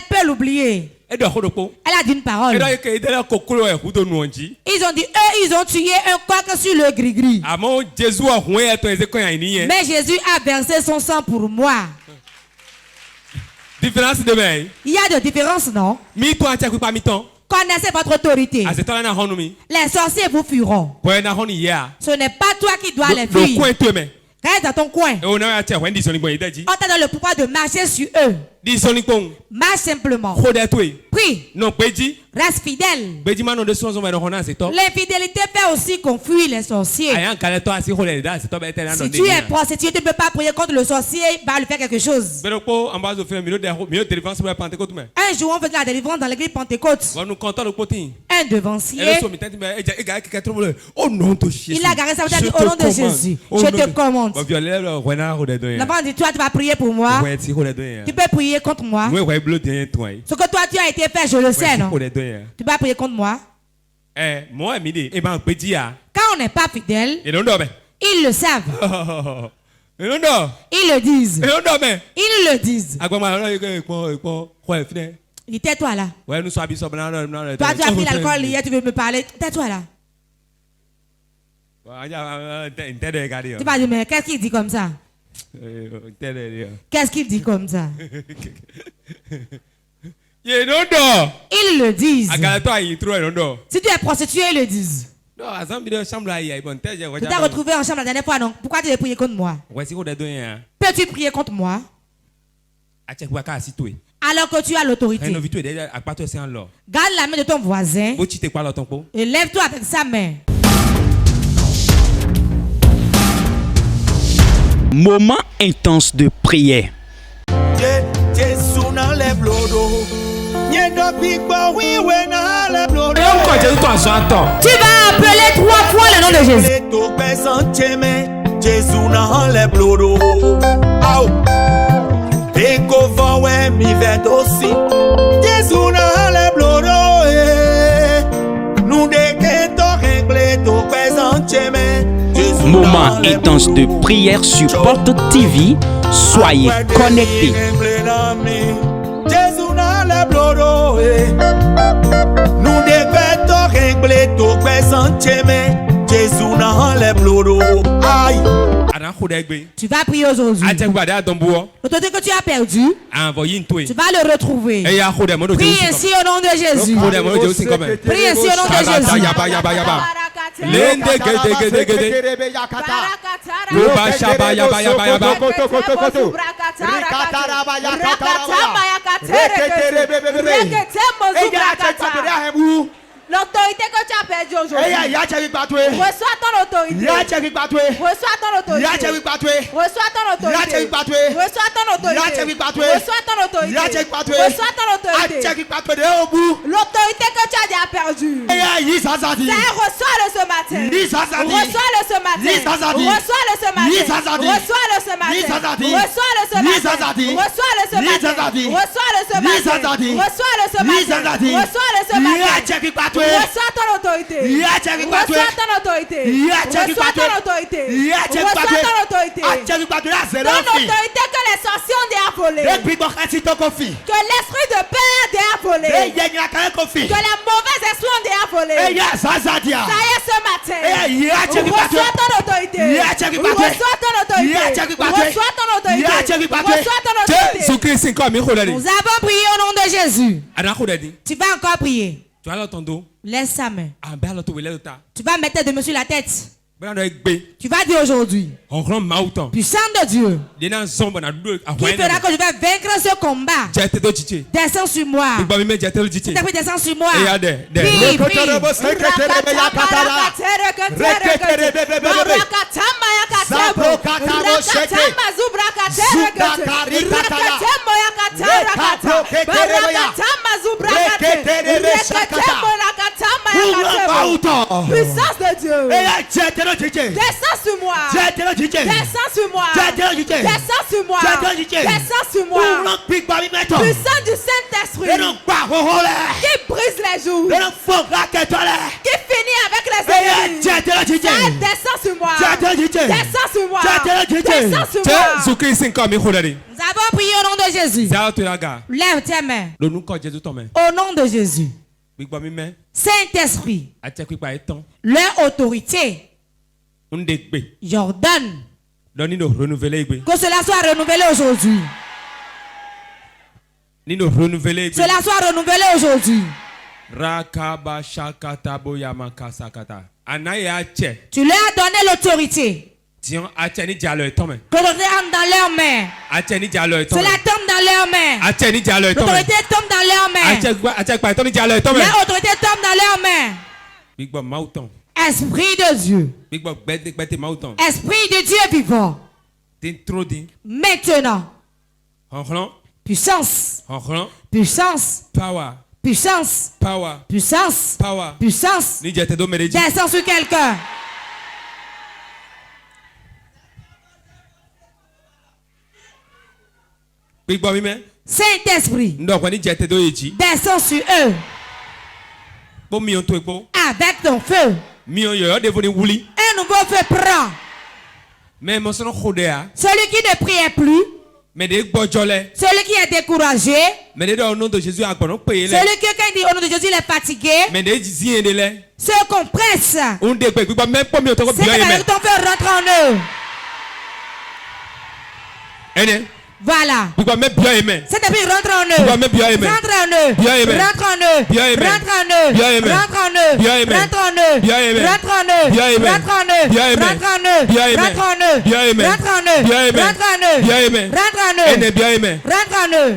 peut l'oublier. Elle a dit une parole. Ils ont dit, eux, ils ont tué un coq sur le gris-gris. Mais Jésus a versé son sang pour moi. Il y a de différences, non? Connaissez votre autorité. Les sorciers vous fuiront. Ce n'est pas toi qui dois les fuir. Reste dans ton coin. On t'a donné le pouvoir de marcher sur eux. Marche simplement. Prie. Reste fidèle. L'infidélité fait aussi qu'on fuit les sorciers. Si tu es prostitué, tu ne peux pas prier contre le sorcier, il va lui faire quelque chose. Un jour, on fait de la délivrance dans l'église Pentecôte. Un devancier. Il a garé ça, il a dit au nom de Jésus, je te commande. L'enfant dit, toi tu vas prier pour moi. Tu peux prier contre moi. Ce que toi tu as été fait, je le sais, non? Tu vas prier contre moi. Quand on n'est pas fidèle, ils le savent. Ils le disent. Ils le disent. Il dit tais-toi là. Ouais, nous sommes habitués. Toi tu as pris l'alcool hier, tu veux me parler. Tais-toi là. Tu vas dire mais qu'est-ce qu'il dit comme ça? Qu'est-ce qu'il dit comme ça? Ils le disent. Si tu es prostituée, ils le disent. Tu t'es retrouvé en chambre la dernière fois, non? Pourquoi tu veux prier contre moi? Peux-tu prier contre moi? Alors que tu as l'autorité. Garde la main de ton voisin et lève-toi avec sa main. Moment intense de prière. Tu vas appeler 3 fois le nom de Jésus. Moment intense de prière sur Porte TV. Soyez connectés. Nous devons régler tout Jésus n'a les blouro. Aïe. Tu vas prier aujourd'hui. L'autorité que tu as perdu, tu vas le retrouver. Prie ainsi au nom de Jésus. Prie ainsi au nom de Jésus. L'autorité que tu as perdue aujourd'hui. Reçois ton autorité. Reçois ton autorité. Reçois ton autorité. Reçois ton autorité. Reçois ton autorité. Reçois ton autorité. L'autorité que tu as déjà perdue. Reçois-le ce matin. Reçois-le ce matin. Reçois-le ce matin. Reçois-le ce matin. Reçois-le ce matin. Reçois-le ce matin. Reçois-le ce matin. Reçois-le ce matin. Reçois-le ce matin. Reçois ton autorité. Reçois ton autorité. Reçois ton autorité. Reçois ton autorité. Ton autorité que les sorciers ont déjà volé. Que l'esprit de peur déjà volé. Que les mauvais esprits ont déjà volé. Ça y est ce matin. Reçois ton autorité. Reçois ton autorité. Reçois ton autorité. Reçois ton autorité. Nous avons prié au nom de Jésus. Tu vas encore prier. Laisse sa main. Tu vas mettre de dessus la tête. Tu vas dire aujourd'hui, puissant de Dieu, qui fera que je vais vaincre ce combat. Descends sur moi. Descends sur moi. Prie, prie. Puissance de Dieu. Descends sur moi. Descends sur moi. Descends sur moi. Descends sur moi. Puissance du Saint-Esprit. Qui brise les jours. Qui finit avec les ennemis. Descends sur moi. Descends sur moi. Descends sur moi. Nous avons prié au nom de Jésus. Lève tes mains. Au nom de Jésus. Saint-Esprit, leur autorité, j'ordonne que cela soit renouvelé aujourd'hui. Cela soit renouvelé aujourd'hui. Tu leur as donné l'autorité. Que l'autorité entre dans leurs mains. Cela tombe dans leurs mains. L'autorité tombe dans leurs mains. L'autorité tombe dans leurs mains. Esprit de Dieu. Esprit de Dieu vivant. Maintenant. Puissance. Puissance. Puissance. Puissance. Puissance. Descends sur quelqu'un. Saint-Esprit, descends sur eux avec ton feu. Un nouveau feu prend. Celui qui ne priait plus Celui qui est découragé. Celui qui, quand il dit au nom de Jésus, il est fatigué. Ceux qu'on presse. C'est que ton feu rentre en eux. Voilà. C'est depuis rentre en eux. Rentre en eux. Rentre en eux. Rentre en eux. Rentre en eux. Rentre en eux. Rentre en eux. Rentre en eux. Rentre en eux. Rentre en eux. Rentre en eux. Rentre en eux. Rentre en eux. Rentre en eux.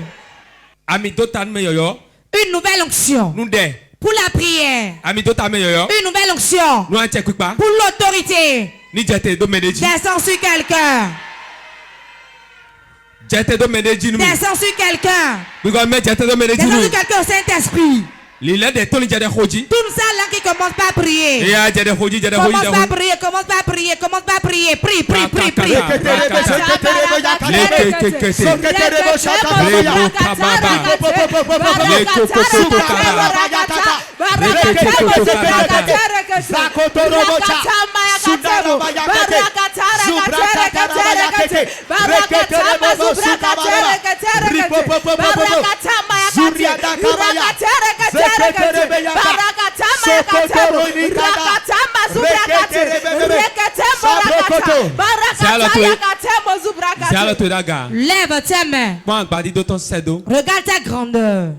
Une nouvelle onction. Pour la prière. Une nouvelle onction. Pour l'autorité. Descends sur quelqu'un. Descends sur quelqu'un. Descends sur quelqu'un au Saint-Esprit. Tout ça là qui commence pas à prier. Commence pas à prier, commence pas à prier, commence pas à prier. Prie, prie, prie, prie. Lève tes mains. Regarde ta grandeur.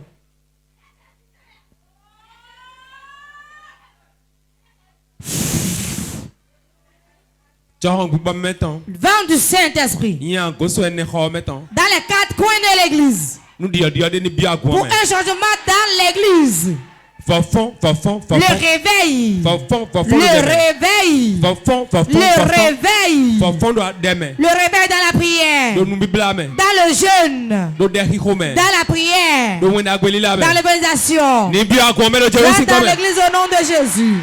Vent du Saint-Esprit. Dans les quatre coins de l'église. Pour un changement dans l'église. Le réveil. Le réveil. Le réveil. Le réveil dans la prière. Dans le jeûne. Dans la prière. Dans l'évangélisation. Dans l'église au nom de Jésus.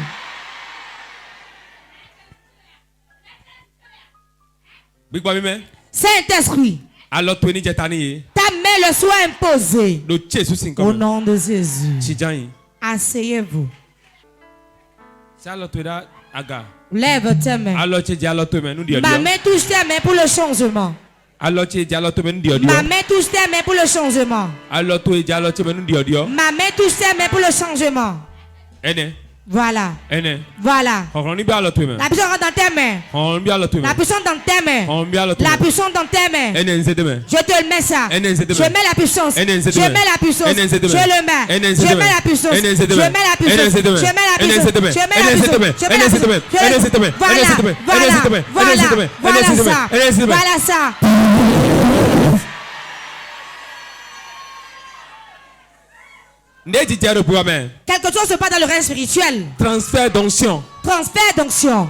Saint-Esprit. Ta main le soit imposée. Au nom de Jésus. Asseyez-vous. Lève tes mains. Ma main touche tes mains pour le changement. Ma main touche tes mains pour le changement. Ma main touche tes mains pour le changement. Voilà. Voilà. La puissance rentre dans tes mains. La puissance dans tes mains. La puissance dans tes mains. Je te le mets ça. Je mets la puissance. Je mets la puissance. Je le mets. Je mets la puissance. Je mets la puissance. Je mets la puissance. Je mets la puissance. Je mets la puissance. Voilà ça. Voilà ça. Quelque chose se passe dans le règne spirituel. Transfert d'onction. Transfert d'onction.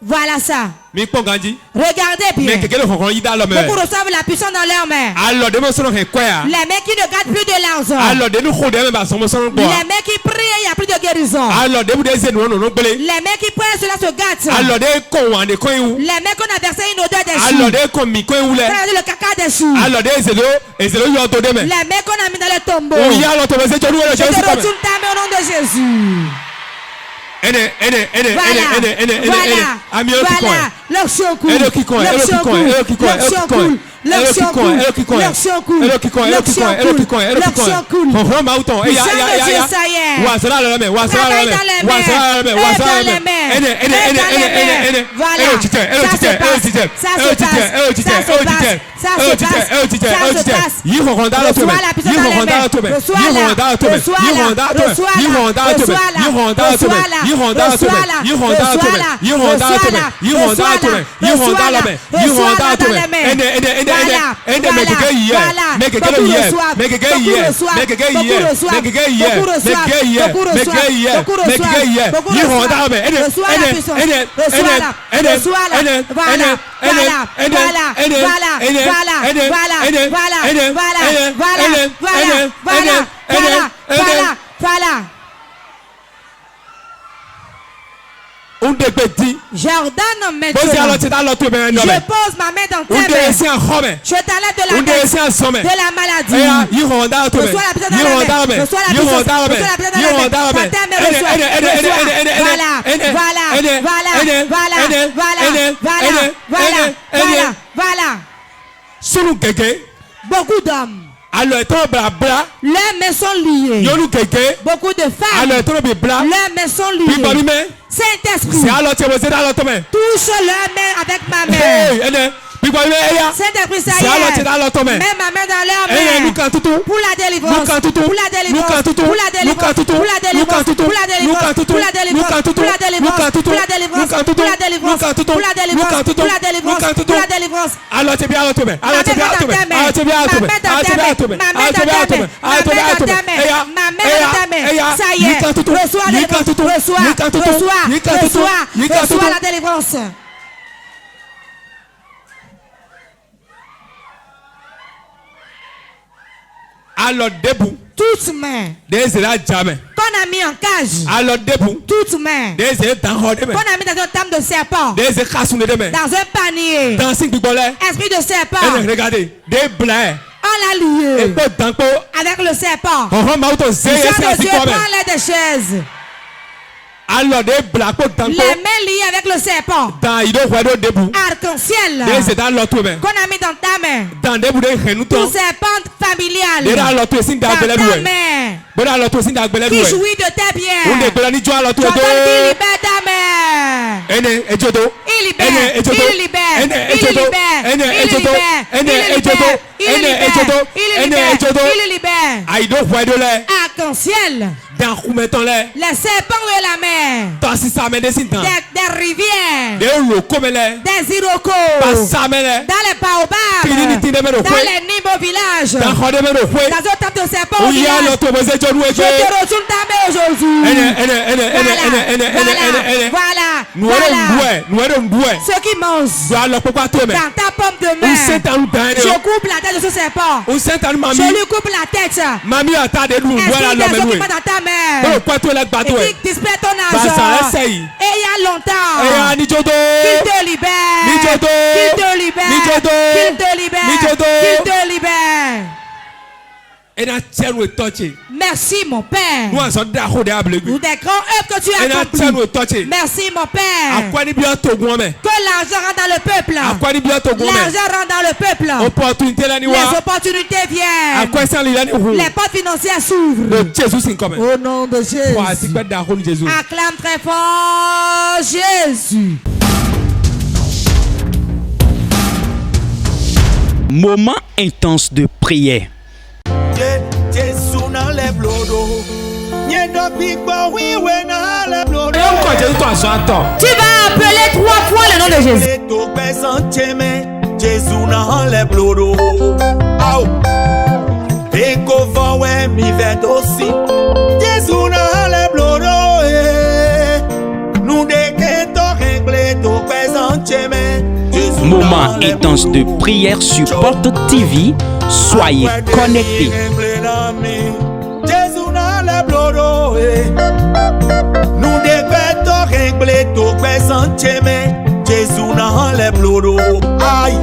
Voilà ça. Regardez bien. Beaucoup reçoivent la puissance dans leurs mains. Les mains qui ne gardent plus de l'argent. Les mains qui prient, il n'y a plus de guérison. Les mains qui prient, cela se gâte. Les mains qu'on a versé une odeur des choux. Le caca des choux. Les mains qu'on a mis dans le tombeau. Je te retourne ta main au nom de Jésus. Voilà. L'onction coule. L'onction coule. L'onction coule. L'onction coule. L'onction coule. L'onction coule. L'onction coule. Voilà. J'ordonne maintenant. Je pose ma main dans tes mains. Je t'enlève de la tête, de la maladie. Reçois la puissance dans la main. Reçois la puissance dans la main. Voilà. Beaucoup d'hommes. Leurs mains sont liées. Beaucoup de femmes. Leurs mains sont liées. Saint-Esprit. Touche leurs mains avec ma main. Saint-Esprit, ça y est. Mets ma main dans leurs mains. Pour la délivrance. Pour la délivrance. Pour la délivrance. Pour la délivrance. Pour la délivrance. Pour la délivrance. Pour la délivrance. Pour la délivrance. Pour la délivrance. Pour la délivrance. Pour la délivrance. Pour la délivrance. Alors tu viens à toi. Alors tu viens à toi. Alors tu viens à toi. Alors tu viens à toi. Ma main dans ta main. Ma main dans ta main. Ma main dans ta main. Ça y est. Reçois la délivrance. Reçois la délivrance. Alors debout. Toute main. Qu'on a mis en cage. Alors debout. Toute main. Qu'on a mis dans une table de serpent. Dans un panier. Esprit de serpent. Regardez. Des blés. On l'a lié. Avec le serpent. Le sang de Dieu prend l'air des chaises. Alors les mains liées avec le serpent. Arc-en-ciel. Qu'on a mis dans ta main. Tout serpent familial. Dans ta main. Qui jouit de tes biens. J'entends qu'il libère ta main. Il libère. Arc-en-ciel. Les serpents de la mer. Des rivières. Des irocos. Dans les baobabs. Dans les nids au village. Dans un temple de serpents au village. Je te retourne ta main aujourd'hui. Voilà. Ceux qui mangent dans ta pomme de main. Je coupe la tête de ce serpent. Je lui coupe la tête. Esprit des occupants dans ta main. Et qui disparaît ton argent. Et il y a longtemps. Qu'il te libère. Qu'il te libère. Qu'il te libère. Qu'il te libère. Merci mon Père. Pour des grands œuvres que tu as accomplis. Merci mon Père. Que l'argent rentre dans le peuple. L'argent rentre dans le peuple. Les opportunités viennent. Les portes financières s'ouvrent. Au nom de Jésus. Acclame très fort Jésus. Moment intense de prière. Tu vas appeler 3 fois le nom de Jésus. Moment intense de prière sur Porte TV. Soyez connectés. Nous devons régler tout, mais sans Jésus, n'a les blodo. Aïe.